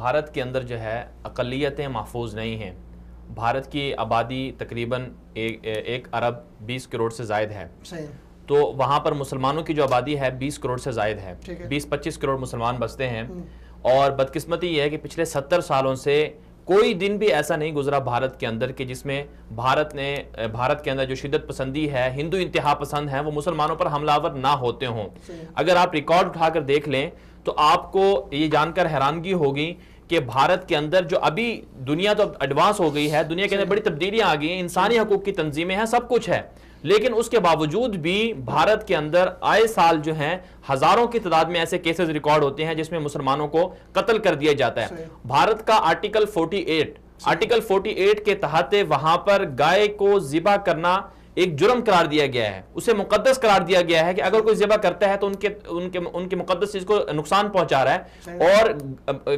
بھارت کے اندر جو ہے اقلیتیں محفوظ نہیں ہیں. بھارت کی آبادی تقریباً 1 ارب 20 کروڑ سے زائد ہے. تو وہاں پر مسلمانوں کی جو آبادی ہے 20 کروڑ سے زائد ہے. 20-25 کروڑ مسلمان بستے ہیں. اور بدقسمتی یہ ہے کہ پچھلے 70 سالوں سے کوئی دن بھی ایسا نہیں گزرا بھارت کے اندر کہ جس میں بھارت کے اندر جو شدت پسندی ہے، ہندو انتہا پسند ہیں، وہ مسلمانوں پر حملہ آور نہ ہوتے ہوں. اگر آپ ریکارڈ اٹھا کر دیکھ لیں تو آپ کو یہ جان کر حیرانگی ہوگی کہ بھارت کے اندر جو ابھی دنیا تو ایڈوانس ہو گئی ہے، دنیا کے اندر بڑی تبدیلیاں آ گئی ہیں، انسانی حقوق کی تنظیمیں ہیں، سب کچھ ہے، لیکن اس کے باوجود بھی بھارت کے اندر آئے سال جو ہیں ہزاروں کی تعداد میں ایسے کیسز ریکارڈ ہوتے ہیں جس میں مسلمانوں کو قتل کر دیا جاتا ہے. بھارت کا آرٹیکل 48 کے تحت وہاں پر گائے کو ذبح کرنا ایک جرم قرار دیا گیا ہے، اسے مقدس قرار دیا گیا ہے کہ اگر کوئی ذبح کرتا ہے تو ان کے مقدس چیز کو نقصان پہنچا رہا ہے. اور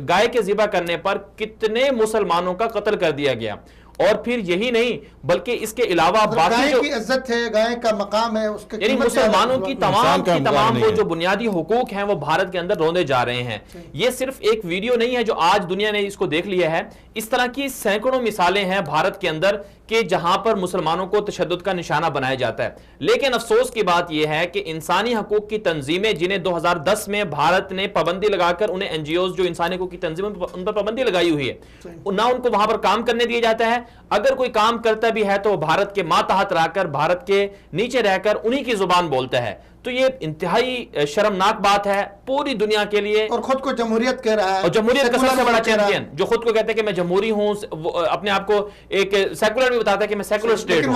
گائے کے ذبح کرنے پر کتنے مسلمانوں کا قتل کر دیا گیا. اور پھر یہی نہیں بلکہ اس کے علاوہ گائے کی عزت ہے، گائے کا مقام ہے، اس کے یعنی مسلمانوں کی تمام وہ جو بنیادی حقوق ہیں وہ بھارت کے اندر روندے جا رہے ہیں. یہ صرف ایک ویڈیو نہیں ہے جو آج دنیا نے اس کو دیکھ لیا ہے، اس طرح کی سینکڑوں مثالیں ہیں بھارت کے اندر کہ جہاں پر مسلمانوں کو تشدد کا نشانہ بنایا جاتا ہے. لیکن افسوس کی بات یہ ہے کہ انسانی حقوق کی تنظیمیں جنہیں 2010 میں بھارت نے پابندی لگا کر انہیں این جی اوز جو انسانی حقوق کی تنظیمیں ان پر پابندی لگائی ہوئی ہے، نہ ان کو وہاں پر کام کرنے دیا جاتا ہے. اگر کوئی کام کرتا بھی ہے تو وہ بھارت کے ماتحت رہ کر، بھارت کے نیچے رہ کر انہی کی زبان بولتا ہے. تو یہ انتہائی شرمناک بات ہے پوری دنیا کے لیے. اور خود کو جمہوریت کہہ رہا ہے، اور جمہوریت کا سب سے بڑا چیمپئن جو خود کو کہتا ہے کہ میں جمہوری ہوں، اپنے آپ کو ایک سیکولر بھی بتاتا ہے کہ میں سیکولر اسٹیٹ ہوں.